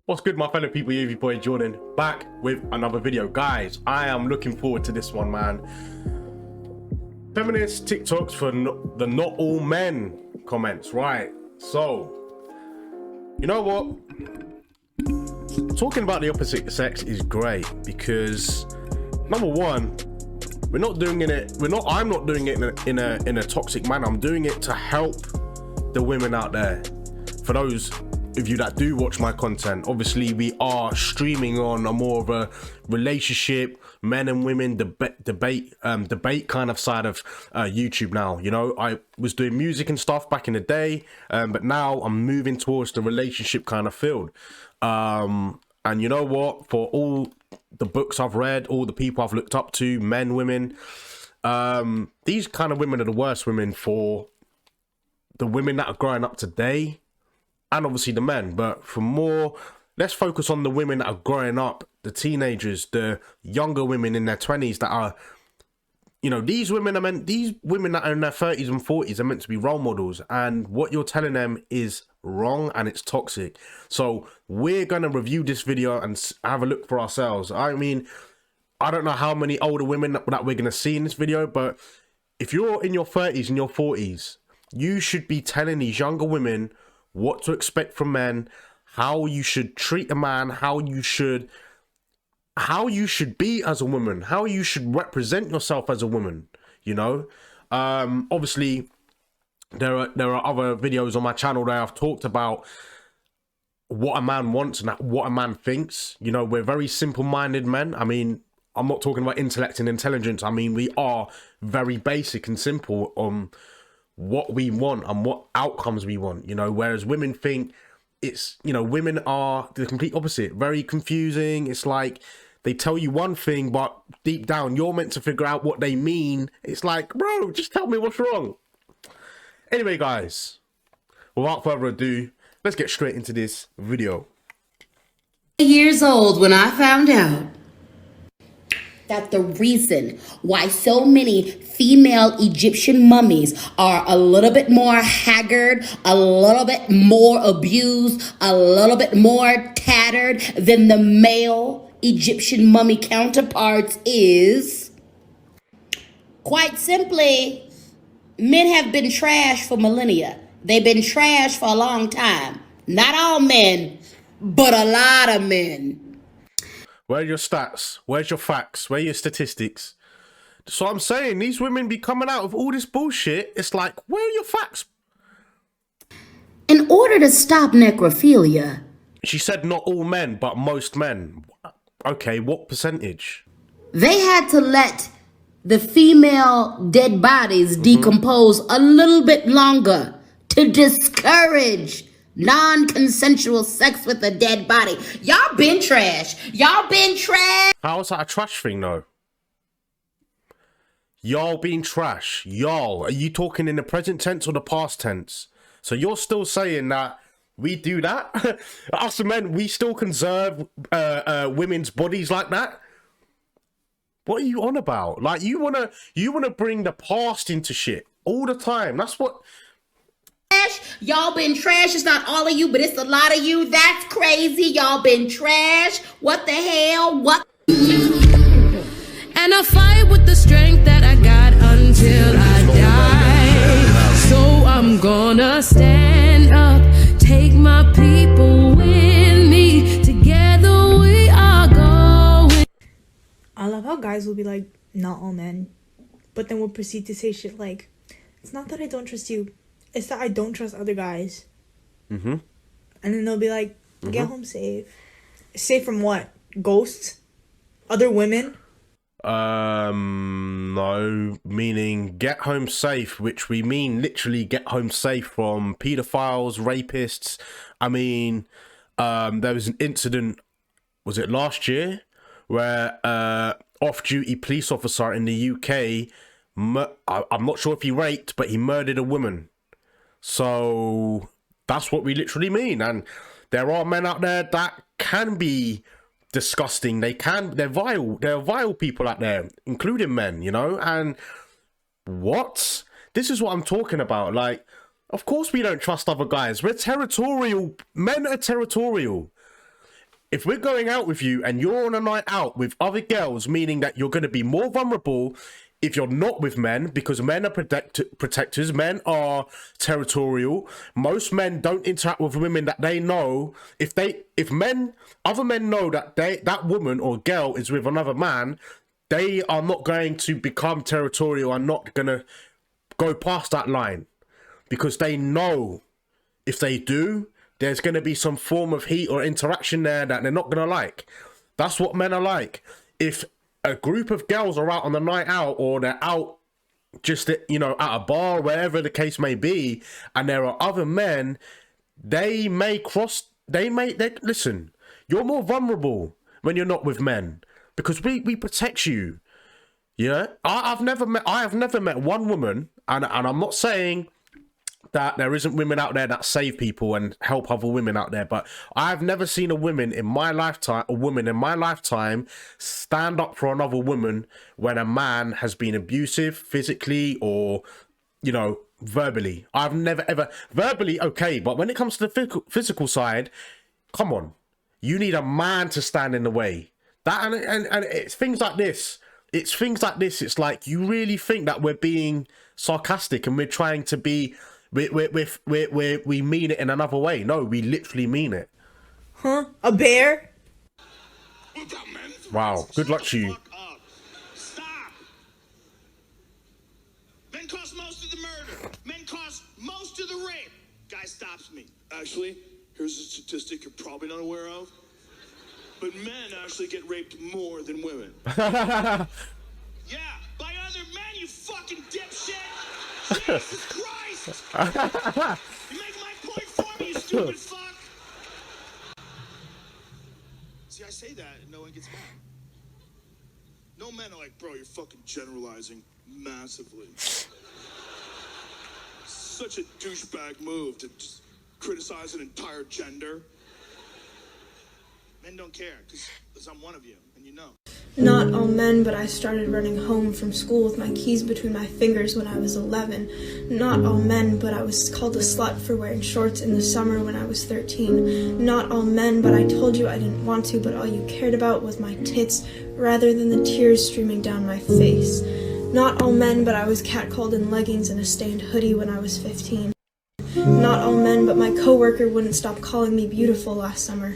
What's good, my fellow people? Your boy Jordan back with another video. Guys, I am looking forward to this one, man. Feminist TikToks for the not all men comments, right? So, you know what? Talking about the opposite sex is great because, number one, I'm not doing it in a toxic manner. I'm doing it to help the women out there. For those of you that do watch my content, obviously we are streaming on a more of a relationship, men and women debate kind of side of YouTube now. You know, I was doing music and stuff back in the day, but now I'm moving towards the relationship kind of field. And you know what? For all the books I've read, all the people I've looked up to, men, women, these kind of women are the worst women for the women that are growing up today. And obviously the men, but for more, let's focus on the women that are growing up, the teenagers, the younger women in their 20s that are, you know, these women that are in their 30s and 40s are meant to be role models, and what you're telling them is wrong and it's toxic. So we're going to review this video and have a look for ourselves. I mean, I don't know how many older women that we're going to see in this video, but if you're in your 30s and your 40s, you should be telling these younger women what to expect from men, how you should treat a man, how you should be as a woman, how you should represent yourself as a woman, you know. Obviously there are other videos on my channel that I've talked about what a man wants and what a man thinks. You know, we're very simple-minded men. I mean, I'm not talking about intellect and intelligence. I mean, we are very basic and simple on what we want and what outcomes we want, you know, whereas women think it's, you know, women are the complete opposite, very confusing. It's like they tell you one thing, but deep down you're meant to figure out what they mean. It's like, bro, just tell me what's wrong. Anyway, guys, without further ado, let's get straight into this video. Years old when I found out that the reason why so many female Egyptian mummies are a little bit more haggard, a little bit more abused, a little bit more tattered than the male Egyptian mummy counterparts is, quite simply, men have been trash for millennia. They've been trash for a long time. Not all men, but a lot of men. Where are your stats? Where's your facts? Where are your statistics? So I'm saying these women be coming out of all this bullshit. It's like, where are your facts? In order to stop necrophilia. She said not all men, but most men. Okay, what percentage? They had to let the female dead bodies decompose a little bit longer to discourage non-consensual sex with a dead body. Y'all been trash. Y'all been trash. How is that a trash thing, though? Y'all being trash. Y'all. Are you talking in the present tense or the past tense? So you're still saying that we do that? Us men, we still conserve women's bodies like that? What are you on about? Like, you wanna bring the past into shit all the time. That's what... Y'all been trash. It's not all of you, but it's a lot of you. That's crazy. Y'all been trash. What the hell? What? And I fight with the strength that I got until I die. So I'm gonna stand up, take my people with me. Together we are going. I love how guys will be like, not all men, but then will proceed to say shit like, it's not that I don't trust you, it's that I don't trust other guys. And then they'll be like, get home safe. Safe from what? Ghosts? Other women? No, meaning get home safe, which we mean literally get home safe from pedophiles, rapists. I mean, there was an incident, was it last year, where off-duty police officer in the UK, I'm not sure if he raped, but he murdered a woman. So that's what we literally mean. And there are men out there that can be disgusting. They're vile. There are vile people out there, including men, you know. And what? This is what I'm talking about. Like, of course we don't trust other guys. We're territorial. Men are territorial. If we're going out with you and you're on a night out with other girls, meaning that you're going to be more vulnerable if you're not with men, because men are protectors, men are territorial. Most men don't interact with women that they know. If other men know that that woman or girl is with another man, they are not going to become territorial and not going to go past that line, because they know if they do, there's going to be some form of heat or interaction there that they're not going to like. That's what men are like. If a group of girls are out on the night out, or they're out just, you know, at a bar, wherever the case may be, and there are other men, they listen, you're more vulnerable when you're not with men, because we protect you. Yeah, I have never met one woman, and I'm not saying that there isn't women out there that save people and help other women out there, but I've never seen a woman in my lifetime stand up for another woman when a man has been abusive physically or, you know, verbally. I've never ever verbally, okay, but when it comes to the physical side, come on, you need a man to stand in the way. That and it's things like this. It's things like this. It's like, you really think that we're being sarcastic and we're trying to be. We mean it in another way. No, we literally mean it. Huh? A bear? Wow. Good luck to you. Stop. Men cause most of the murder. Men cause most of the rape. Guy stops me. Actually, here's a statistic you're probably not aware of. But men actually get raped more than women. Yeah, by other men, you fucking dipshit. Jesus Christ! You make my point for me, you stupid fuck! See, I say that and no one gets mad. No men are like, bro, you're fucking generalizing massively. Such a douchebag move to just criticize an entire gender. Men don't care, because I'm one of you, and you know. Not all men, but I started running home from school with my keys between my fingers when I was 11. Not all men, but I was called a slut for wearing shorts in the summer when I was 13. Not all men, but I told you I didn't want to, but all you cared about was my tits rather than the tears streaming down my face. Not all men, but I was catcalled in leggings and a stained hoodie when I was 15. Not all men, but my coworker wouldn't stop calling me beautiful last summer.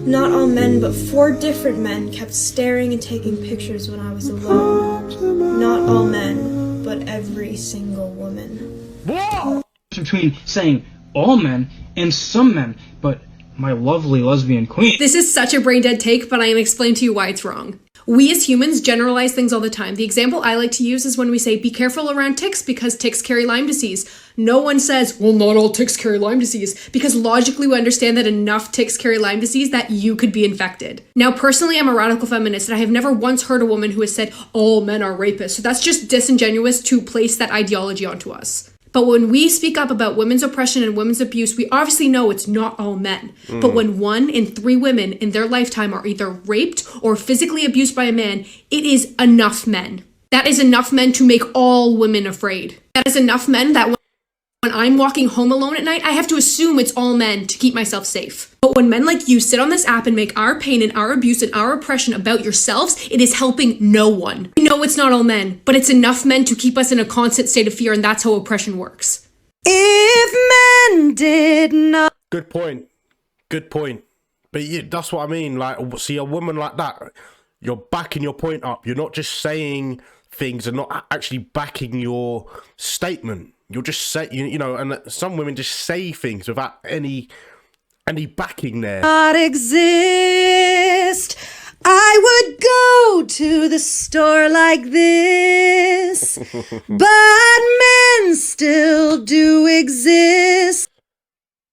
Not all men, but 4 different men kept staring and taking pictures when I was alone. Not all men, but every single woman. Whoa! Between saying all men and some men, but my lovely lesbian queen. This is such a brain dead take, but I am explaining to you why it's wrong. We as humans generalize things all the time. The example I like to use is when we say, be careful around ticks because ticks carry Lyme disease. No one says, well, not all ticks carry Lyme disease, because logically we understand that enough ticks carry Lyme disease that you could be infected. Now, personally, I'm a radical feminist, and I have never once heard a woman who has said, all men are rapists. So that's just disingenuous to place that ideology onto us. But when we speak up about women's oppression and women's abuse, we obviously know it's not all men. But when 1 in 3 women in their lifetime are either raped or physically abused by a man, it is enough men. That is enough men to make all women afraid. That is enough men that when I'm walking home alone at night, I have to assume it's all men to keep myself safe. But when men like you sit on this app and make our pain and our abuse and our oppression about yourselves, it is helping no one. We know it's not all men, but it's enough men to keep us in a constant state of fear, and that's how oppression works. If men did not... Good point. Good point. But yeah, that's what I mean. Like, see, a woman like that, you're backing your point up. You're not just saying things and not actually backing your statement. You'll just say, you know, and some women just say things without any backing there. Not exist. I would go to the store like this, but men still do exist.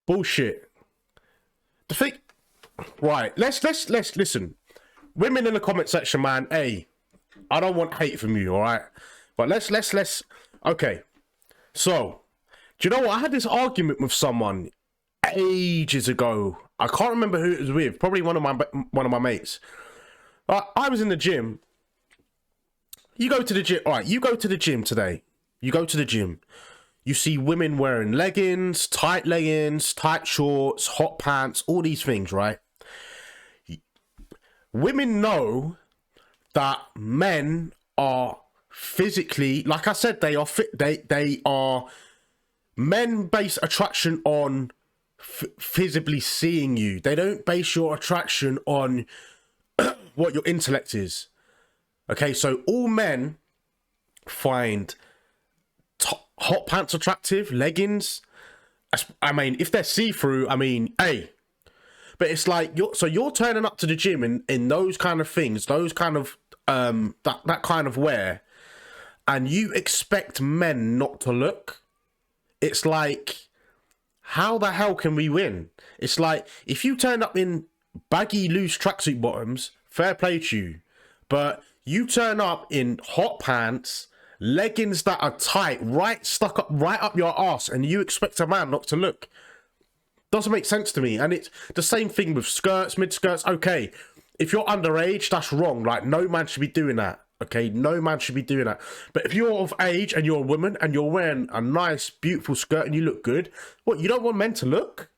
Bullshit. The thing, right? Let's listen. Women in the comment section, man. Hey, I don't want hate from you, all right? But let's. Okay. So, do you know what? I had this argument with someone ages ago. I can't remember who it was with. Probably one of my mates. I was in the gym. You go to the gym. All right, you go to the gym today. You go to the gym. You see women wearing leggings, tight shorts, hot pants, all these things, right? Women know that men are physically, like I said, they are they are men base attraction on visibly seeing you. They don't base your attraction on what your intellect is. Okay, so all men find hot pants attractive, leggings. I mean, if they're see-through, I mean, hey. But it's like you're turning up to the gym in those kind of things, those kind of that kind of wear, and you expect men not to look. It's like, how the hell can we win? It's like, if you turn up in baggy, loose tracksuit bottoms, fair play to you. But you turn up in hot pants, leggings that are tight, stuck up right up your ass, and you expect a man not to look. Doesn't make sense to me. And it's the same thing with skirts, mid-skirts. Okay, if you're underage, that's wrong. Like, no man should be doing that. Okay, no man should be doing that. But if you're of age and you're a woman and you're wearing a nice, beautiful skirt and you look good, what, you don't want men to look?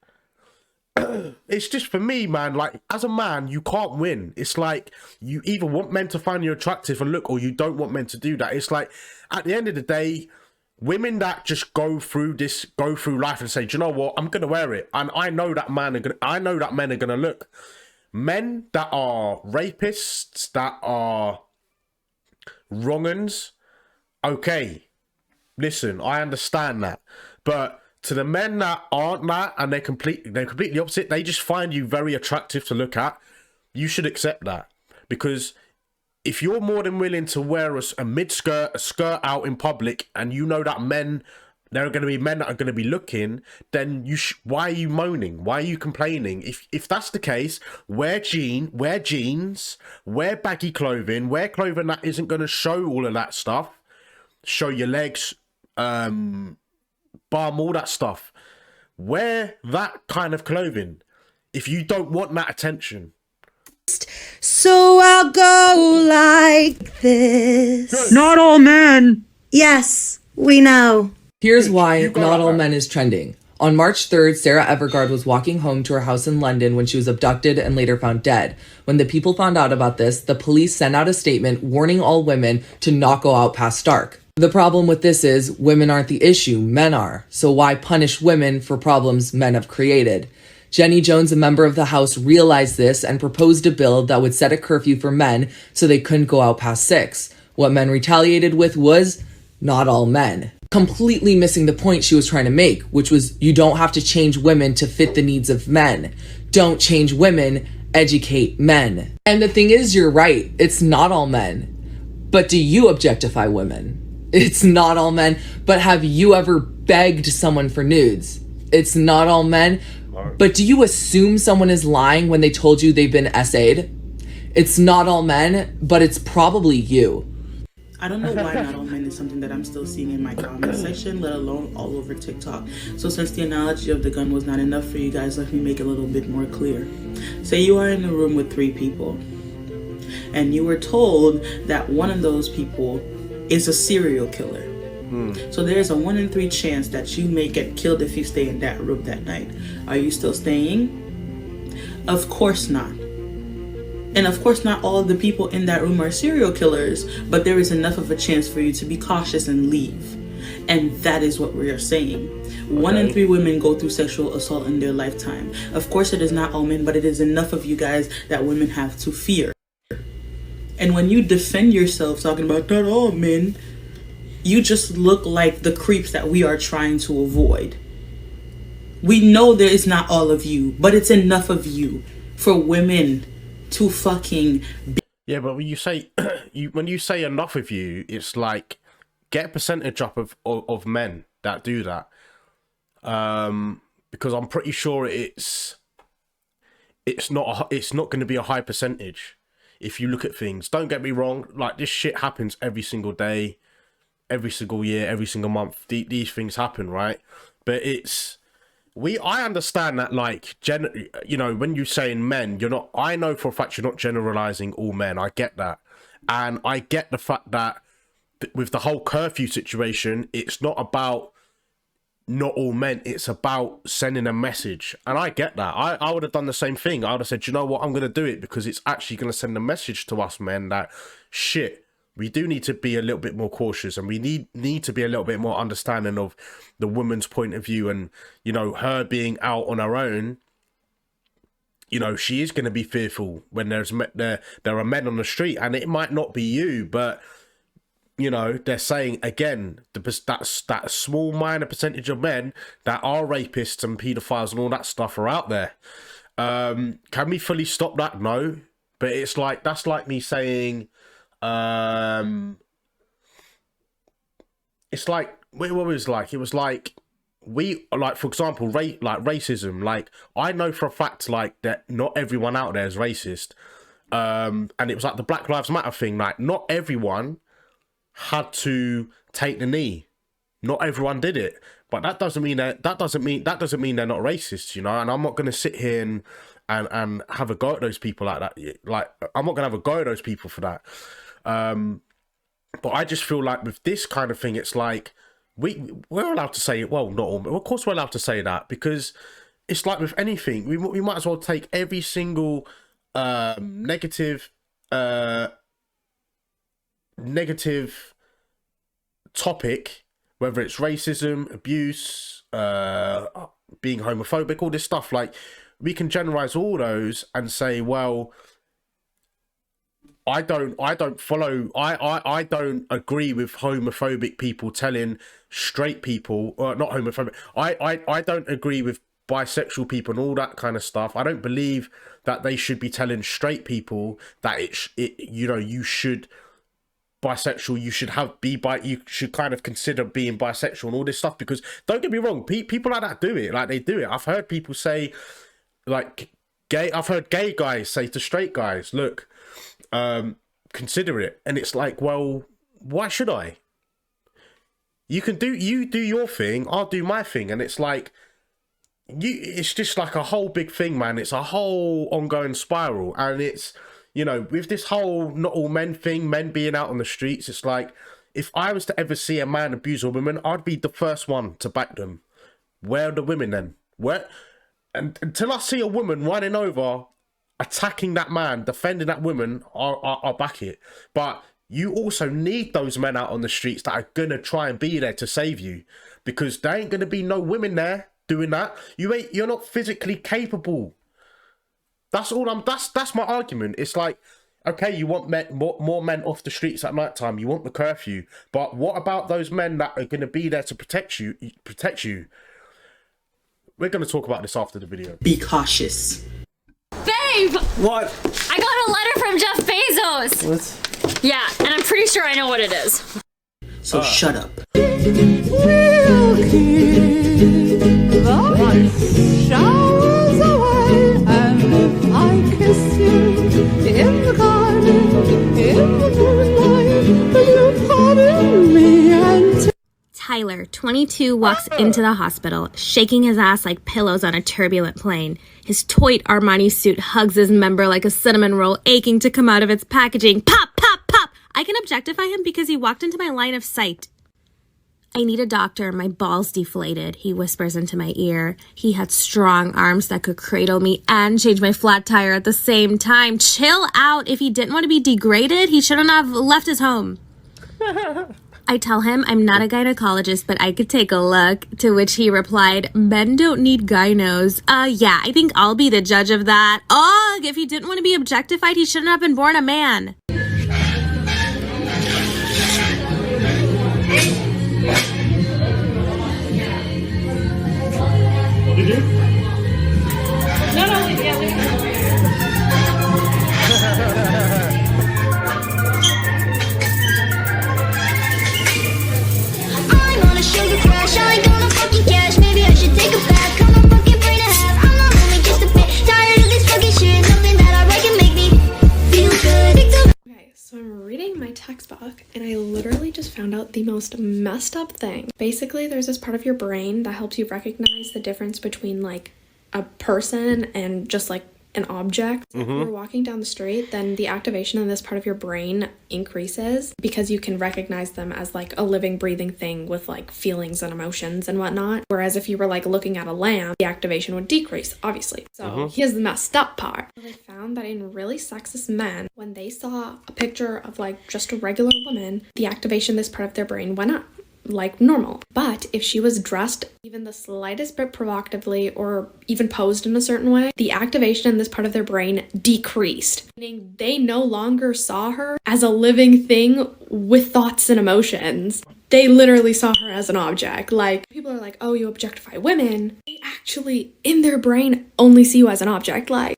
It's just, for me, man, like, as a man, you can't win. It's like, you either want men to find you attractive and look, or you don't want men to do that. It's like, at the end of the day, women that just go through life and say, do you know what, I'm gonna wear it, and I know that men are gonna look. Men that are rapists, that are wrong-uns, okay, listen, I understand that, but to the men that aren't that, and they're completely opposite, they just find you very attractive to look at, you should accept that. Because if you're more than willing to wear a mid-skirt, a skirt out in public, and you know that there are going to be men that are going to be looking, then why are you moaning? Why are you complaining? If that's the case, wear jeans, wear baggy clothing, wear clothing that isn't going to show all of that stuff, show your legs, bum, all that stuff. Wear that kind of clothing if you don't want that attention. So I'll go like this. Not all men. Yes, we know. Here's why Not All Men is trending. On March 3rd, Sarah Evergard was walking home to her house in London when she was abducted and later found dead. When the people found out about this, the police sent out a statement warning all women to not go out past dark. The problem with this is women aren't the issue, men are. So why punish women for problems men have created? Jenny Jones, a member of the House, realized this and proposed a bill that would set a curfew for men so they couldn't go out past 6. What men retaliated with was not all men. Completely missing the point she was trying to make, which was you don't have to change women to fit the needs of men. Don't change women, educate men. And the thing is, you're right, it's not all men. But do you objectify women? It's not all men. But have you ever begged someone for nudes? It's not all men. But do you assume someone is lying when they told you they've been essayed? It's not all men, but it's probably you. I don't know why not all men is something that I'm still seeing in my comment section, let alone all over TikTok. So since the analogy of the gun was not enough for you guys, let me make it a little bit more clear. Say you are in a room with 3 people, and you were told that one of those people is a serial killer. So there's a 1 in 3 chance that you may get killed if you stay in that room that night. Are you still staying? Of course not. And of course not all of the people in that room are serial killers, but there is enough of a chance for you to be cautious and leave. And that is what we are saying. 1 in 3 women go through sexual assault in their lifetime. Of course it is not all men, but it is enough of you guys that women have to fear. And when you defend yourself talking about not all men, you just look like the creeps that we are trying to avoid. We know there is not all of you, but it's enough of you for women to fucking be. Yeah, but when you say when you say enough of you, it's like get a percentage up of men that do that. Because I'm pretty sure it's not going to be a high percentage if you look at things. Don't get me wrong, like this shit happens every single day, every single year, every single month. These things happen, right? But I understand that, like, you know, when you're saying men, you're not, I know for a fact you're not generalizing all men. I get that. And I get the fact that with the whole curfew situation, it's not about not all men, it's about sending a message. And I get that. I would have done the same thing. I would have said, you know what, I'm going to do it because it's actually going to send a message to us men that shit, we do need to be a little bit more cautious, and we need to be a little bit more understanding of the woman's point of view. And, you know, her being out on her own, you know, she is going to be fearful when there are men on the street, and it might not be you, but, you know, they're saying, again, that small minor percentage of men that are rapists and pedophiles and all that stuff are out there. Can we fully stop that? No. But it's like, that's like me saying, it's like, what was it like? It was like, we, like, for example, racism. Like, I know for a fact, like, that not everyone out there is racist. And it was like the Black Lives Matter thing. Like, not everyone had to take the knee. Not everyone did it. But that doesn't mean that doesn't mean they're not racist, you know. And I'm not going to sit here and have a go at those people like that. Like, I'm not going to have a go at those people for that. But I just feel like with this kind of thing, it's like we're allowed to say it. Well, not all, of course we're allowed to say that, because it's like with anything, we might as well take every single negative topic, whether it's racism, abuse, being homophobic, all this stuff. Like, we can generalize all those and say, well, I don't agree with homophobic people telling straight people, or not homophobic. I don't agree with bisexual people and all that kind of stuff. I don't believe that they should be telling straight people that you should bisexual, you should kind of consider being bisexual and all this stuff. Because don't get me wrong, people like that do it. Like, they do it. I've heard people say, like, I've heard gay guys say to straight guys, look, consider it. And it's like, well, why should I? You do your thing, I'll do my thing. And it's like, it's just like a whole big thing, man. It's a whole ongoing spiral. And it's, you know, with this whole not all men thing, men being out on the streets, it's like, if I was to ever see a man abuse a woman, I'd be the first one to back them. Where are the women then? Where? And until I see a woman running over, attacking that man, defending that woman, I'll back it. But you also need those men out on the streets that are gonna try and be there to save you, because there ain't gonna be no women there doing that. You're not physically capable. That's my argument. It's like, okay, you want more men off the streets at night time. You want the curfew, but what about those men that are gonna be there to protect you? We're gonna talk about this after the video. Be cautious. Babe! What? I got a letter from Jeff Bezos! What? Yeah, and I'm pretty sure I know what it is. So shut up. We'll keep the showers away, and if I kiss you in the garden, in the moonlight, will you pardon me and Tyler, 22, walks into the hospital, shaking his ass like pillows on a turbulent plane. His toit Armani suit hugs his member like a cinnamon roll aching to come out of its packaging. Pop, pop, pop! I can objectify him because he walked into my line of sight. I need a doctor. My balls deflated, he whispers into my ear. He had strong arms that could cradle me and change my flat tire at the same time. Chill out. If he didn't want to be degraded, he shouldn't have left his home. I tell him I'm not a gynecologist, but I could take a look, to which he replied, men don't need gynos. Yeah, I think I'll be the judge of that. Ugh, if he didn't want to be objectified, he shouldn't have been born a man. Did you? No, yeah, leave it. Sugar crush, I ain't gonna fucking cash. Maybe I should take a bath. Come on, fucking 3.5. I'm not only just a bit tired of this fucking shit. Nothing that I write can make me feel good. Okay, so I'm reading my textbook and I literally just found out the most messed up thing. Basically, there's this part of your brain that helps you recognize the difference between like a person and just like an object. If you're walking down the street, then the activation in this part of your brain increases because you can recognize them as like a living, breathing thing with like feelings and emotions and whatnot. Whereas if you were like looking at a lamp, the activation would decrease, obviously. So here's the messed up part. They found that in really sexist men, when they saw a picture of like just a regular woman, the activation in this part of their brain went up like normal. But if she was dressed even the slightest bit provocatively or even posed in a certain way, the activation in this part of their brain decreased, meaning they no longer saw her as a living thing with thoughts and emotions. They literally saw her as an object. Like, people are like, oh, you objectify women. They actually, in their brain, only see you as an object. Like,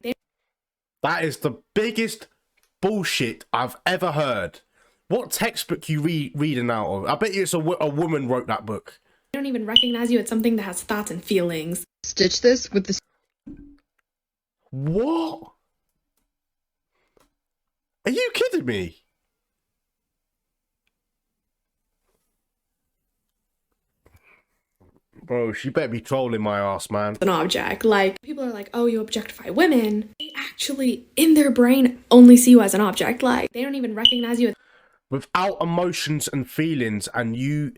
that is the biggest bullshit I've ever heard. What textbook you reading out of? I bet you it's a woman wrote that book. They don't even recognize you as something that has thoughts and feelings. Stitch this with the... What? Are you kidding me? Bro, she better be trolling my ass, man. An object. Like, people are like, oh, you objectify women. They actually, in their brain, only see you as an object. Like, they don't even recognize you as... Without emotions and feelings, and you...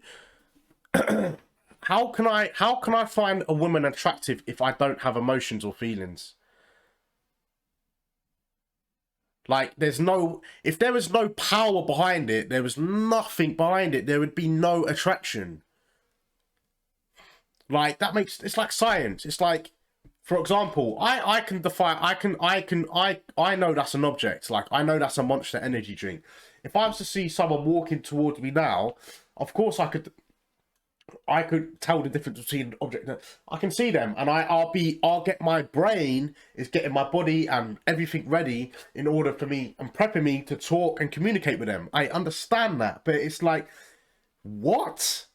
How can I find a woman attractive if I don't have emotions or feelings? Like, there's no... If there was no power behind it, there was nothing behind it, there would be no attraction. Like, that makes... It's like science. It's like, for example, I can define... I know that's an object. Like, I know that's a Monster energy drink. If I was to see someone walking towards me now, of course I could tell the difference between object. I can see them, and I'll get my brain is getting my body and everything ready in order for me and prepping me to talk and communicate with them. I understand that, but it's like, what?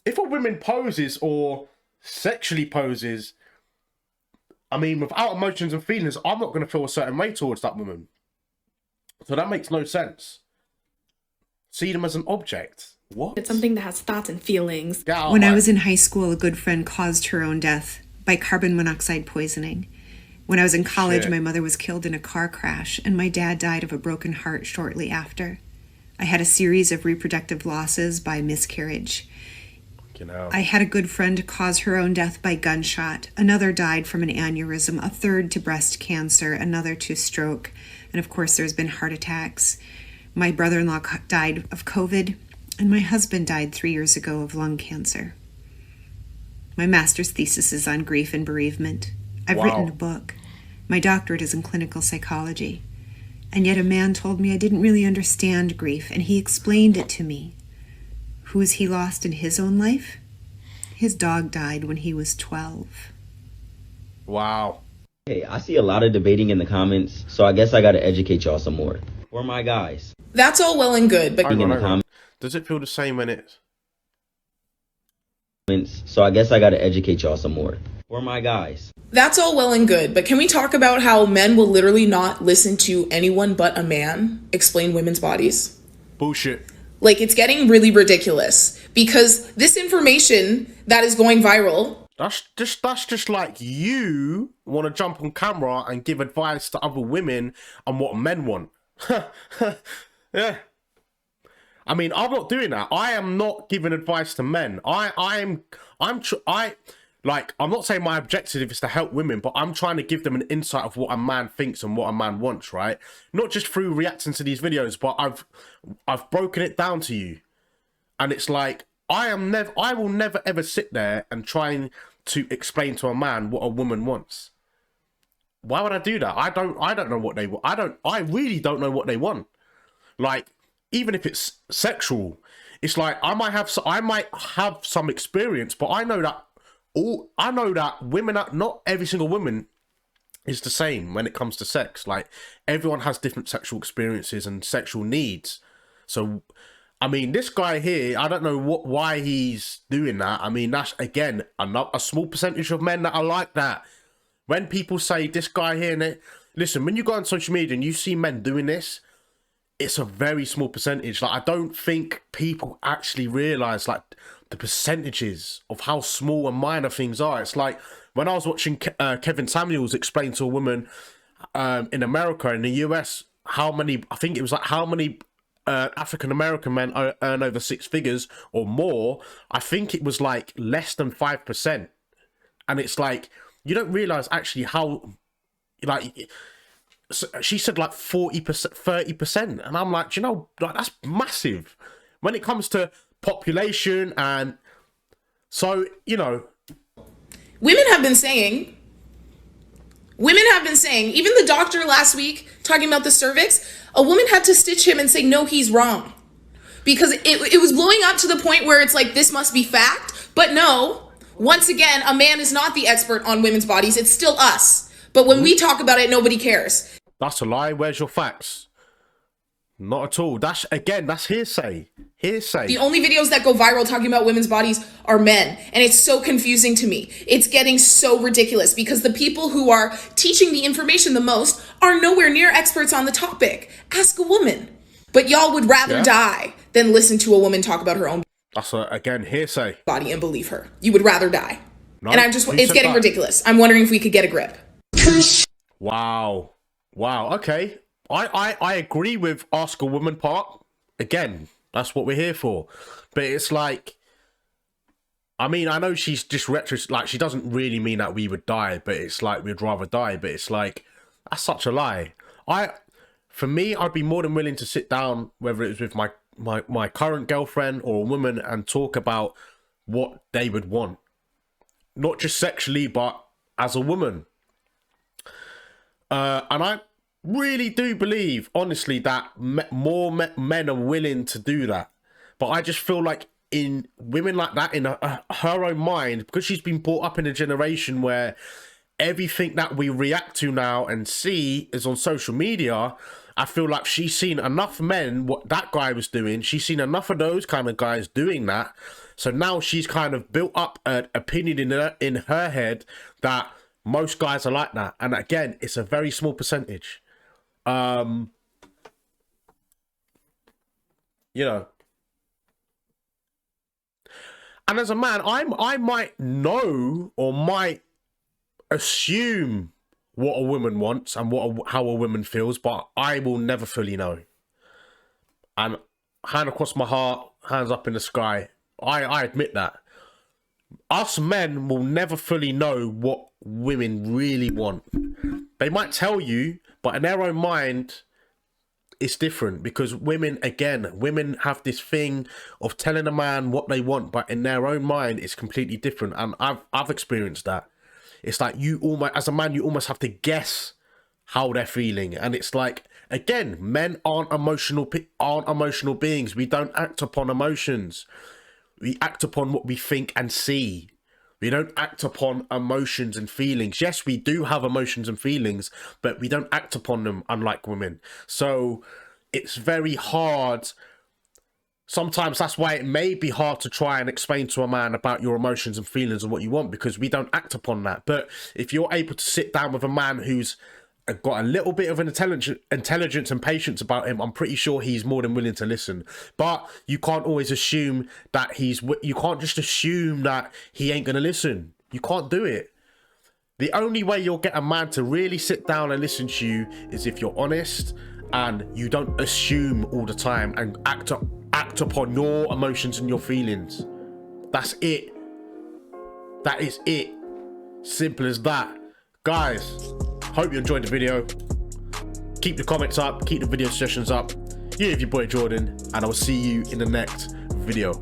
If a woman poses or sexually poses, I mean, without emotions and feelings, I'm not going to feel a certain way towards that woman. So that makes no sense. See them as an object. What? It's something that has thoughts and feelings. When I was in high school, a good friend caused her own death by carbon monoxide poisoning. When I was in college, my mother was killed in a car crash, and my dad died of a broken heart shortly after. I had a series of reproductive losses by miscarriage. I had a good friend cause her own death by gunshot. Another died from an aneurysm, a third to breast cancer, another to stroke. And of course, there's been heart attacks. My brother-in-law died of COVID, and my husband died 3 years ago of lung cancer. My master's thesis is on grief and bereavement. I've written a book. My doctorate is in clinical psychology. And yet a man told me I didn't really understand grief, and he explained it to me. Who has he lost in his own life? His dog died when he was 12. Wow. Hey, I see a lot of debating in the comments, so I guess I gotta educate y'all some more. For my guys. That's all well and good, but... Does it feel the same when it's... So I guess I gotta educate y'all some more. For my guys. That's all well and good, but can we talk about how men will literally not listen to anyone but a man explain women's bodies? Bullshit. Like, it's getting really ridiculous because this information that is going viral... That's just like you want to jump on camera and give advice to other women on what men want. Yeah. I mean, I'm not doing that. I am not giving advice to men. I'm not saying my objective is to help women, but I'm trying to give them an insight of what a man thinks and what a man wants, right? Not just through reacting to these videos, but I've broken it down to you. And it's like, I will never ever sit there and try to explain to a man what a woman wants. Why would I do that? I don't know what they want. I really don't know what they want. Like, even if it's sexual, it's like I might have some experience, but I know that women are not every single woman is the same when it comes to sex. Like, everyone has different sexual experiences and sexual needs. So, I mean, this guy here, I don't know why he's doing that. I mean, that's, again, a small percentage of men that are like that. When people say this guy here, listen, when you go on social media and you see men doing this, it's a very small percentage. Like, I don't think people actually realize, like, the percentages of how small and minor things are. It's like, when I was watching Kevin Samuels explain to a woman in America, in the US, how many African American men earn over 6 figures or more. I think it was like less than 5%. And it's like, you don't realize actually how, like, she said like 40%, 30%. And I'm like, do you know, like, that's massive when it comes to population. And so, you know, women have been saying, even the doctor last week talking about the cervix, a woman had to stitch him and say, no, he's wrong. Because it was blowing up to the point where it's like, this must be fact. But no, once again, a man is not the expert on women's bodies. It's still us. But when we talk about it, nobody cares. That's a lie. Where's your facts? Not at all. That's hearsay. Hearsay. The only videos that go viral talking about women's bodies are men. And it's so confusing to me. It's getting so ridiculous because the people who are teaching the information the most are nowhere near experts on the topic. Ask a woman. But y'all would rather die than listen to a woman talk about her own That's again hearsay. Body and believe her. You would rather die. No, and it's getting ridiculous. I'm wondering if we could get a grip. Wow. Okay. I agree with ask a woman part. Again, that's what we're here for. But it's like, I mean, I know she's just like, she doesn't really mean that we would die, but it's like we'd rather die. But it's like, that's such a lie. For me, I'd be more than willing to sit down, whether it was with my current girlfriend or a woman, and talk about what they would want. Not just sexually, but as a woman. And I really do believe, honestly, that more men are willing to do that. But I just feel like in women like that, in her own mind, because she's been brought up in a generation where everything that we react to now and see is on social media, I feel like she's seen enough men, what that guy was doing, she's seen enough of those kind of guys doing that. So now she's kind of built up an opinion in her head that most guys are like that. And again, it's a very small percentage. You know. And as a man, I might know or might assume what a woman wants and how a woman feels, but I will never fully know. And hand across my heart, hands up in the sky, I admit that. Us men will never fully know what women really want. They might tell you, but in their own mind, it's different, because women have this thing of telling a man what they want, but in their own mind, it's completely different. And I've experienced that. It's like as a man, you almost have to guess how they're feeling. And it's like, again, men aren't emotional beings. We don't act upon emotions. We act upon what we think and see. We don't act upon emotions and feelings. Yes, we do have emotions and feelings, but we don't act upon them, unlike women. So it's very hard. Sometimes that's why it may be hard to try and explain to a man about your emotions and feelings and what you want, because we don't act upon that. But if you're able to sit down with a man who's got a little bit of an intelligence and patience about him, I'm pretty sure he's more than willing to listen. But you can't always assume that you can't just assume that he ain't going to listen. You can't do it. The only way you'll get a man to really sit down and listen to you is if you're honest and you don't assume all the time and act upon your emotions and your feelings. That's it. That is it. Simple as that. Guys, hope you enjoyed the video. Keep the comments up, keep the video sessions up. You have your boy Jordan, and I will see you in the next video.